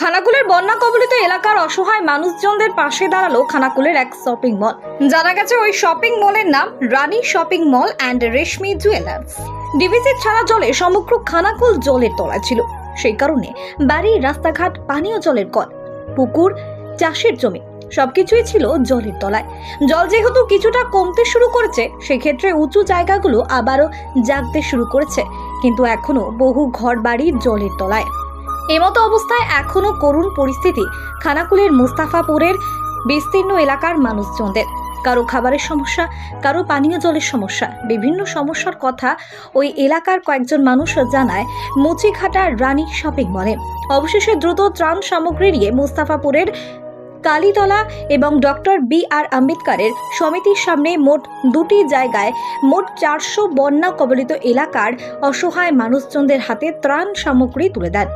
খানাকুলের বন্যা কবলিত এলাকার অসহায় মানুষজনদের পাশে দাঁড়ালো খানাকুলের এক শপিং মল। জানা গেছে ওই শপিং মলের নাম Rani shopping mall and Reshmi jewellers. DVC ছাড়া জলে সমগ্র খানাকুল জলের তলায় ছিল। সেই কারণে বাড়ি, রাস্তাঘাট, পানীয় জলের কল, পুকুর, চাষের জমি সবকিছুই ছিল জলের তলায়। জল যেহেতু কিছুটা কমতে শুরু করেছে, সেক্ষেত্রে উঁচু জায়গাগুলো আবারও জাগতে শুরু করেছে, কিন্তু এখনো বহু ঘর বাড়ি জলের তলায়। এমতো অবস্থায় এখনো করুণ পরিস্থিতি খানাকুলের মুস্তাফাপুরের বিস্তীর্ণ এলাকার মানুষজনদের। কারো খাবারের সমস্যা, কারো পানীয় জলের সমস্যা, বিভিন্ন সমস্যার কথা ওই এলাকার কয়েকজন মানুষ জানায় মুচিঘাটা রানী শপিং মলে। অবশেষে দ্রুত ত্রাণ সামগ্রী নিয়ে মুস্তাফাপুরের কালীতলা এবং ডক্টর বি.আর. আম্বেদকরের সমিতির সামনে মোট দুটি জায়গায় মোট 400 বন্যা কবলিত এলাকার অসহায় মানুষজনদের হাতে ত্রাণ সামগ্রী তুলে দেন।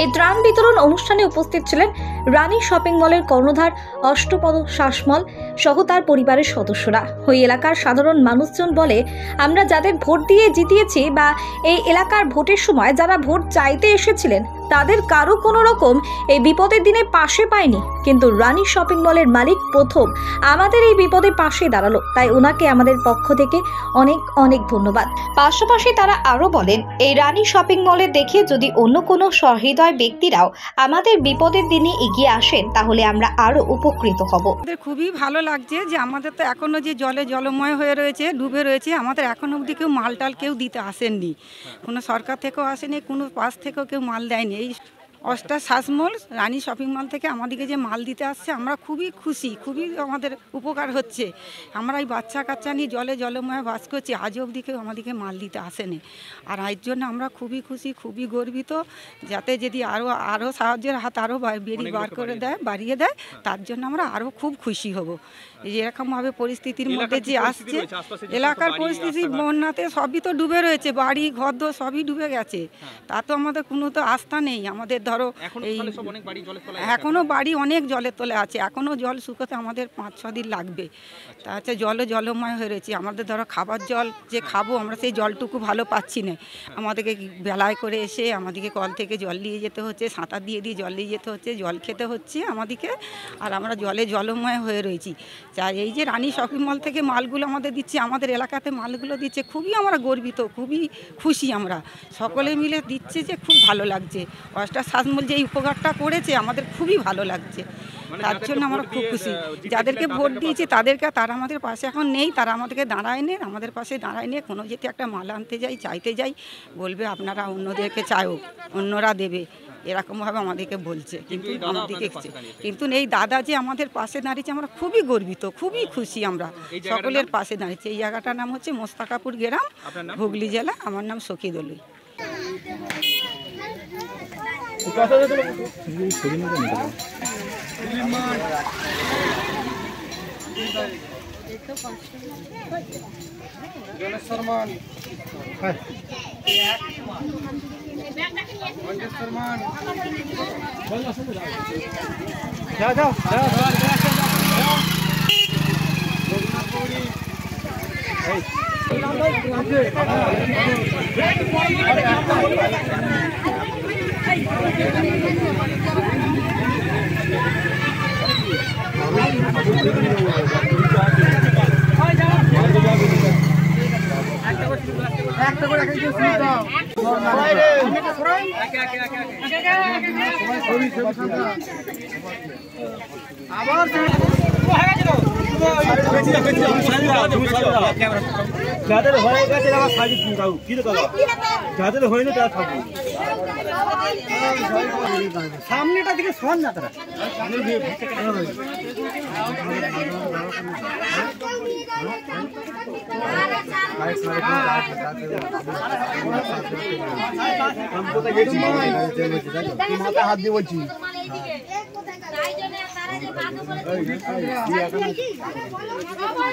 এই ত্রাণ বিতরণ অনুষ্ঠানে উপস্থিত ছিলেন রানী শপিং মলের কর্ণধার অষ্টপদ শাসমল সহ তার পরিবারের সদস্যরা। ওই এলাকার সাধারণ মানুষজন বলে, আমরা যাদের ভোট দিয়ে জিতিয়েছি বা এই এলাকার ভোটের সময় যারা ভোট চাইতে এসেছিলেন, তাদের কারো কোনো রকম এই বিপদের দিনে পাশে পায়নি, কিন্তু রানী শপিং মলের মালিক প্রথম আমাদের এই বিপদে পাশে দাঁড়ালো, তাই ওনাকে আমাদের পক্ষ থেকে অনেক অনেক ধন্যবাদ। পাশাপাশি তারা আরো বলেন, এই রানী শপিং মলে দেখে যদি অন্য কোনো সহৃদয় ব্যক্তিরাও আমাদের বিপদের দিনে এগিয়ে আসেন, তাহলে আমরা আরো উপকৃত হব। খুবই ভালো লাগছে যে আমাদের তো এখনো যে জলে জলময় হয়ে রয়েছে, ডুবে রয়েছে, আমাদের এখনো অবধি কেউ মালটাল কেউ দিতে আসেননি, কোনো সরকার থেকেও আসেনি, কোনো পাশ থেকেও কেউ মাল দেয়নি। এই অষ্টা শাসমল রানী শপিং মল থেকে আমাদেরকে যে মাল দিতে আসছে, আমরা খুবই খুশি, খুবই আমাদের উপকার হচ্ছে। আমরা এই বাচ্চা কাচ্চা নিয়ে জলে জলময় বাস করছি, আজ অবধি কেউ আমাদেরকে মাল দিতে আসেনি। আর এর জন্য আমরা খুবই খুশি, খুবই গর্বিত, যাতে যদি আরও সাহায্যের হাত আরও বাড়িয়ে দেয়, তার জন্য আমরা আরও খুব খুশি হব। এরকমভাবে পরিস্থিতির মধ্যে যে আসছে, এলাকার পরিস্থিতি বন্যাতে সবই তো ডুবে রয়েছে, বাড়ি ঘর দোর সবই ডুবে গেছে, তা তো আমাদের কোনো তো আস্থা নেই। আমাদের ধরো এই এখনো বাড়ি অনেক জলের তলে আছে, এখনো জল শুকোতে আমাদের 5-6 দিন লাগবে। তা হচ্ছে জলময় হয়ে রয়েছে। আমাদের ধরো খাবার জল যে খাবো, আমরা সেই জলটুকু ভালো পাচ্ছি না। আমাদেরকে বেলায় করে এসে আমাদেরকে কল থেকে জল নিয়ে যেতে হচ্ছে, সাঁতার দিয়ে জল নিয়ে যেতে হচ্ছে, জল খেতে হচ্ছে আমাদেরকে, আর আমরা জলময় হয়ে রয়েছি। চাই এই যে রানী শপিং মল থেকে মালগুলো আমাদের দিচ্ছে, আমাদের এলাকাতে মালগুলো দিচ্ছে, খুবই আমরা গর্বিত, খুবই খুশি। আমরা সকলে মিলে দিচ্ছে যে খুব ভালো লাগছে। অষ্টা শাসমল যে উপকারটা করেছে আমাদের খুবই ভালো লাগছে, তার জন্য আমরা খুব খুশি। যাদেরকে ভোট দিয়েছি তারা আমাদের পাশে এখন নেই, তারা আমাদেরকে আমাদের পাশে দাঁড়ায় নিয়ে কোনো যেতে একটা মাল আনতে যাই, চাইতে যাই, বলবে আপনারা অন্যদেরকে চাও, অন্যরা দেবে, এরকমভাবে আমাদেরকে বলছে। কিন্তু এই দাদা যে আমাদের পাশে দাঁড়িয়েছে, আমরা খুবই গর্বিত, খুবই খুশি, আমরা সকলের পাশে দাঁড়িয়েছি। এই জায়গাটার নাম হচ্ছে মোস্তাকাপুর গ্রাম, হুগলি জেলা। আমার নাম সখী দলুই। যাদের হয়ে গেছে আমার সাইজ দাও, কি দাও, যাদের হয়নি তারা থাকবে সামনেটা দিকে শোন না, তারা হাত দিয়ে বলছি।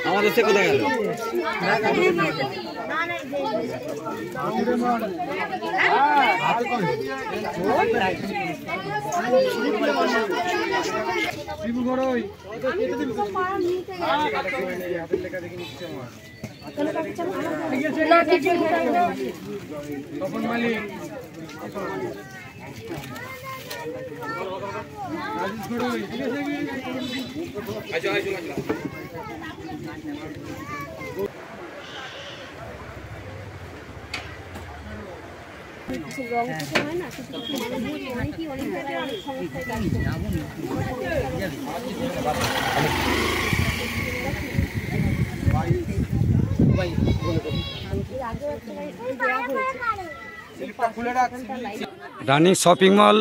আমাদের সে কোথায় গেল? তখন মালিক রানী শপিং মল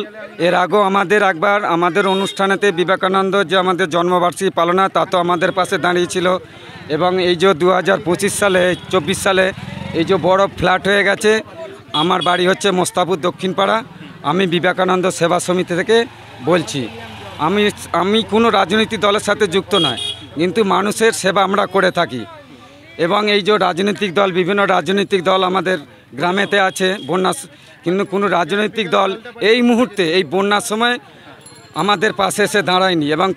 এর আগেও আমাদের একবার আমাদের অনুষ্ঠানেতে বিবেকানন্দ যে আমাদের জন্মবার্ষিকী পালন হয় তা তো আমাদের পাশে দাঁড়িয়েছিল এবং এই যে 2025 সালে 24 সালে এই যে বড় ফ্ল্যাট হয়ে গেছে। আমার বাড়ি হচ্ছে মোস্তাপুর দক্ষিণপাড়া। আমি বিবেকানন্দ সেবা সমিতি থেকে বলছি। আমি কোনো রাজনৈতিক দলের সাথে যুক্ত নয়, কিন্তু মানুষের সেবা আমরা করে থাকি। এবং এই যে রাজনৈতিক দল, বিভিন্ন রাজনৈতিক দল আমাদের গ্রামেতে আছে বন্যা, কিন্তু কোনো রাজনৈতিক দল এই মুহূর্তে এই বন্যার সময় আমাদের পাশে এসে দাঁড়ায়নি এবং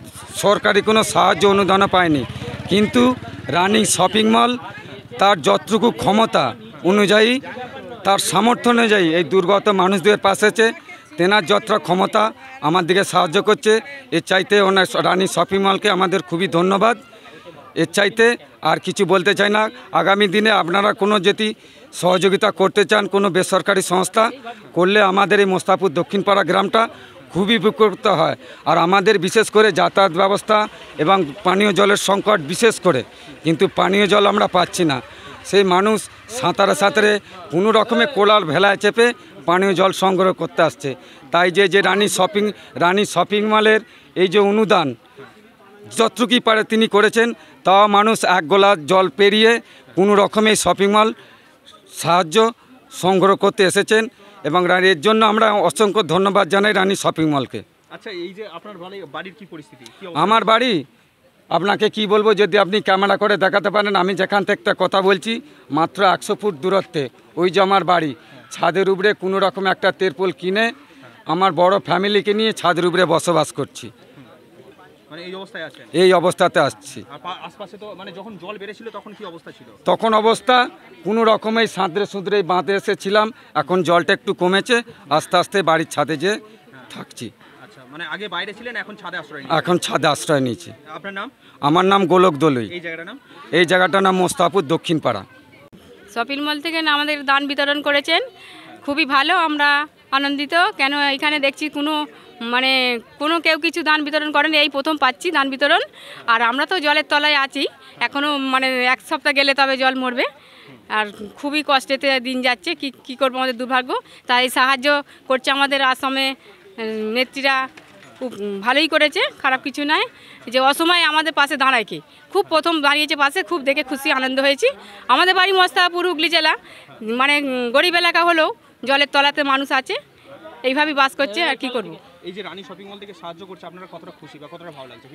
সরকারি কোনো সাহায্য অনুদানও পায়নি। কিন্তু রানী শপিং মল তার যতটুকু ক্ষমতা অনুযায়ী, তার সামর্থ্য অনুযায়ী এই দুর্গত মানুষদের পাশে আছে। তেনার যতটা ক্ষমতা আমার দিকে সাহায্য করছে। এর চাইতে ওনার রানী শপিং মলকে আমাদের খুবই ধন্যবাদ। এর চাইতে আর কিছু বলতে চাই না। আগামী দিনে আপনারা কোনো যদি সহযোগিতা করতে চান কোনো বেসরকারি সংস্থা করলে আমাদের এই মোস্তাপুর দক্ষিণপাড়া গ্রামটা খুবই উপকৃত হয়। আর আমাদের বিশেষ করে যাতায়াত ব্যবস্থা এবং পানীয় জলের সংকট বিশেষ করে, কিন্তু পানীয় জল আমরা পাচ্ছি না। সেই মানুষ সাঁতারে কোনো রকমে কোলার ভেলায় চেপে পানীয় জল সংগ্রহ করতে আসছে। তাই যে রানী শপিং মলের এই যে অনুদান যতটুকুই পারে তিনি করেছেন, তাও মানুষ এক গোলা জল পেরিয়ে কোনো রকমে শপিং মল সাহায্য সংগ্রহ করতে এসেছেন এবং এর জন্য আমরা অসংখ্য ধন্যবাদ জানাই রানী শপিং মলকে। আচ্ছা, এই যে আপনার বাড়ির কি পরিস্থিতি? আমার বাড়ি আপনাকে কি বলবো, যদি আপনি ক্যামেরা করে দেখাতে পারেন। আমি যেখান থেকে একটা কথা বলছি মাত্র 100 ফুট দূরত্বে ওই যে আমার বাড়ি। ছাদের উপরে কোনো রকম একটা তেরপোল কিনে আমার বড় ফ্যামিলিকে নিয়ে ছাদের উপরে বসবাস করছি। মানে এই অবস্থায় আছে? এই অবস্থাতে আসছি। আশপাশে তো মানে যখন জল বেড়েছিল তখন কি অবস্থা ছিল? তখন অবস্থা কোনো রকমেই সুঁদরে বাঁধে এসেছিলাম। এখন জলটা একটু কমেছে, আস্তে আস্তে বাড়ির ছাদে যে থাকছি। আচ্ছা, মানে আগে বাইরে ছিলেন, এখন ছাদে আশ্রয় নিয়েছেন? এখন ছাদে আশ্রয় নিয়েছি। আপনার নাম? আমার নাম গোলক দলুই। এই জায়গাটার নাম? এই জায়গাটার নাম মোস্তাপুর দক্ষিণপাড়া। শপিং মল থেকে আমাদের দান বিতরণ করেছেন, খুবই ভালো, আমরা আনন্দিত। কেন এখানে দেখছি কোনো কেউ কিছু দান বিতরণ করেন, এই প্রথম পাচ্ছি দান বিতরণ। আর আমরা তো জলের তলায় আছি, এখনও এক সপ্তাহ গেলে তবে জল মরবে। আর খুবই কষ্টেতে দিন যাচ্ছে, কি করবো, আমাদের দুর্ভাগ্য। তাই সাহায্য করছে আমাদের আসামে নেত্রীরা, খুব ভালোই করেছে, খারাপ কিছু নয়। যে অসময়ে আমাদের পাশে দাঁড়ায় কি, খুব প্রথম দাঁড়িয়েছে পাশে, খুব দেখে খুশি আনন্দ হয়েছি। আমাদের বাড়ি মোস্তাপুর হুগলি জেলা, গরিব এলাকা হলেও জলের তলাতে মানুষ আছে, এইভাবেই বাস করছে। আর কি করবো। এই যে রানী শপিং মল থেকে সাহায্য করছে, আপনারা কতটা খুশি বা কতটা ভালো লাগছে?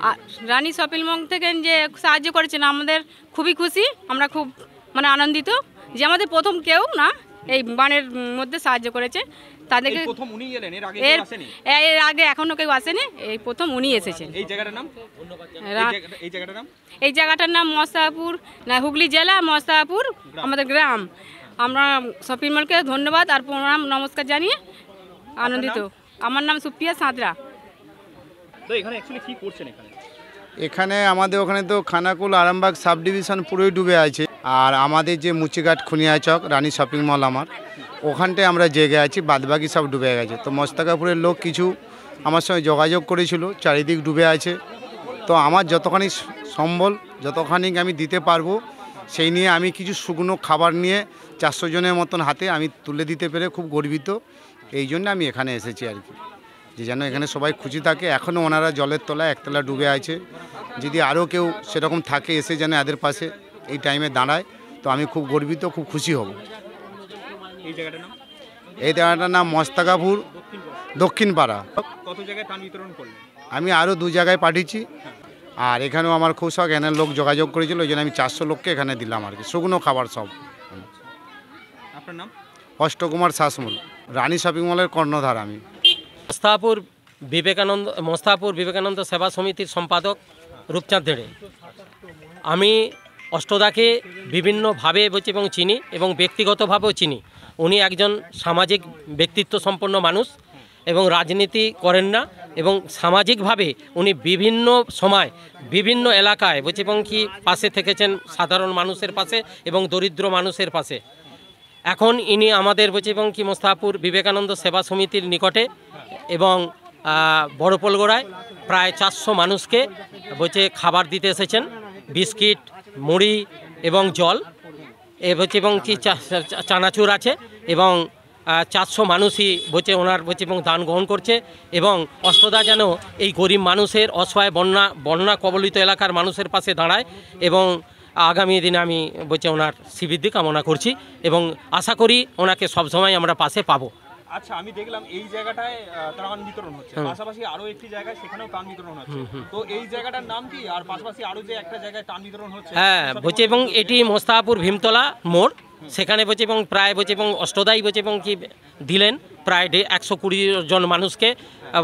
রানী শপিং মল থেকে যে সাহায্য করেছেন আমাদের খুবই খুশি, আমরা খুব আনন্দিত যে আমাদের প্রথম কেউ না এই বানের মধ্যে সাহায্য করেছে তাদেরকে। প্রথম উনি এলেন, এর আগে কেউ আসেনি? এর আগে এখনো কেউ আসেনি, এই প্রথম উনি এসেছেন। এই জায়গাটার নাম? এই জায়গাটার নাম মোস্তাপুর, হুগলি জেলা, মোস্তাপুর আমাদের গ্রাম। আমরা শপিং মলকে ধন্যবাদ আর প্রণাম নমস্কার জানিয়ে আনন্দিত। আমার নাম সুপ্রিয়া সাঁতরা। তো এখানে অ্যাকচুয়ালি কি করছেন? এখানে আমাদের ওখানে তো খানাকুল আরামবাগ সাব ডিভিশন পুরোই ডুবে আছে। আর আমাদের যে মুচিঘাট খুনিয়াচক রানী শপিং মল আমার ওখানটায় আমরা জেগে আছি, বাদবাকি সব ডুবে গেছে। তো মস্তাকাপুরের লোক কিছু আমার সঙ্গে যোগাযোগ করেছিল, চারিদিক ডুবে আছে। তো আমার যতখানি সম্বল, যতখানি আমি দিতে পারবো সেই নিয়ে আমি কিছু শুকনো খাবার নিয়ে 400 জনের মতন হাতে আমি তুলে দিতে পেরে খুব গর্বিত। এই জন্য আমি এখানে এসেছি আর কি, যে যেন এখানে সবাই খুশি থাকে। এখনও ওনারা জলের তলায় একতলা ডুবে আছে, যদি আরও কেউ সেরকম থাকে এসে যেন এদের পাশে এই টাইমে দাঁড়ায়, তো আমি খুব গর্বিত, খুব খুশি হব। এই জায়গাটার নাম? এই জায়গাটার নাম মোস্তাকাপুর দক্ষিণপাড়া। কত জায়গায় দান বিতরণ করলেন? আমি আরও 2 জায়গায় পাঠিয়েছি। আর এখানেও আমার খুব শখ, এখানের লোক যোগাযোগ করেছিল, ওই জন্য আমি 400 লোককে এখানে দিলাম আর কি, শুকনো খাবার সব। আপনার নাম? অষ্টকুমার শাসমল, রানী শপিং মলের কর্ণধার আমি। মোস্তাপুর বিবেকানন্দ সেবা সমিতির সম্পাদক রূপচাঁদ ধেড়ে। আমি অষ্টদাকে বিভিন্নভাবে এবং চিনি এবং ব্যক্তিগতভাবেও চিনি। উনি একজন সামাজিক ব্যক্তিত্ব সম্পন্ন মানুষ এবং রাজনীতি করেন না, এবং সামাজিকভাবে উনি বিভিন্ন সময় বিভিন্ন এলাকায় বলছে এবং কি পাশে থেকেছেন সাধারণ মানুষের পাশে এবং দরিদ্র মানুষের পাশে। এখন ইনি আমাদের বলছে এবং কি মোস্তাপুর বিবেকানন্দ সেবা সমিতির নিকটে এবং বড়পোলগোড়ায় প্রায় 400 মানুষকে বলছে খাবার দিতে এসেছেন, বিস্কিট, মুড়ি এবং জল বলছে এবং কি চানাচুর আছে, এবং 400 মানুষই বলছে ওনার বলছে এবং দান গ্রহণ করছে। এবং অষ্টদা যেন এই গরিব মানুষের অসহায় বন্যা কবলিত এলাকার মানুষের পাশে দাঁড়ায়, এবং আগামী দিনে আমি বলছে ওনার শ্রীবৃদ্ধি কামনা করছি এবং আশা করি ওনাকে সবসময় আমরা পাশে পাবো। আচ্ছা, আমি দেখলাম এই জায়গাটায় ত্রাণ বিতরণ হচ্ছে, পাশাপাশি আরো একটি জায়গায় সেখানেও ত্রাণ বিতরণ হচ্ছে, তো এই জায়গাটার নাম কি, আর পাশাপাশি আরো যে একটা জায়গায় ত্রাণ বিতরণ হচ্ছে? হ্যাঁ বলছে এবং এটি মোস্তাপুর ভীমতলা মোড়, সেখানে বলছে এবং প্রায় বলছে এবং অষ্টদাই বলছে এবং কি দিলেন প্রায় 120 জন মানুষকে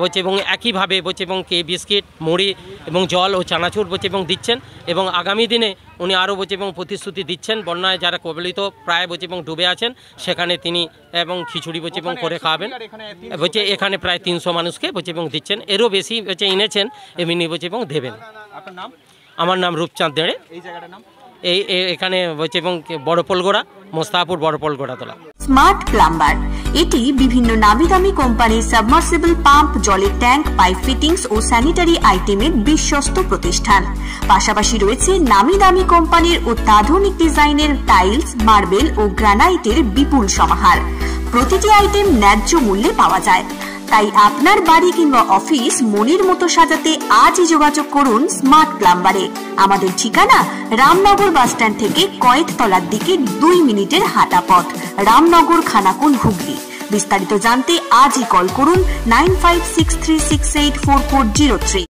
বলছে, এবং একইভাবে বলছে এবং কি বিস্কিট, মুড়ি এবং জল ও চানাচুর বলছে এবং দিচ্ছেন। এবং আগামী দিনে উনি আরও বলছে এবং প্রতিশ্রুতি দিচ্ছেন বন্যায় যারা কবলিত প্রায় বলছে এবং ডুবে আছেন সেখানে তিনি এবং খিচুড়ি বলছে এবং করে খাওয়াবেন। বলছে এখানে প্রায় 300 মানুষকে বলছে এবং দিচ্ছেন, এরও বেশি বলছে এনেছেন এমনি বলছে এবং দেবেন। আপনার নাম? আমার নাম রূপচাঁদ দেড়ে। এই জায়গাটার নাম? এখানে বলছে এবং বড়পোলগোড়া, মোস্তাপুর বড়পোলগোড়া তোলা। স্মার্ট প্লাম্বার, এটি বিভিন্ন নামি দামি কোম্পানির সাবমার্সিবল পাম্প, জলের ট্যাঙ্ক, পাইপ ফিটিংস ও স্যানিটারি আইটেমের বিশ্বস্ত প্রতিষ্ঠান। পাশাপাশি রয়েছে নামি দামি কোম্পানির অত্যাধুনিক ডিজাইনের টাইলস, মার্বেল ও গ্রানাইটের বিপুল সমাহার। প্রতিটি আইটেম ন্যায্য মূল্যে পাওয়া যায়। তাই আপনার বাড়ি কিংবা অফিস মনের মতো সাজাতে আজই যোগাযোগ করুন স্মার্ট প্লাম্বারে। আমাদের ঠিকানা রামনগর বাসস্ট্যান্ড থেকে কয়েকতলার দিকে 2 মিনিটের হাঁটা পথ, রামনগর, খানাকুল, হুগলি। বিস্তারিত জানতে আজই কল করুন 9563684403।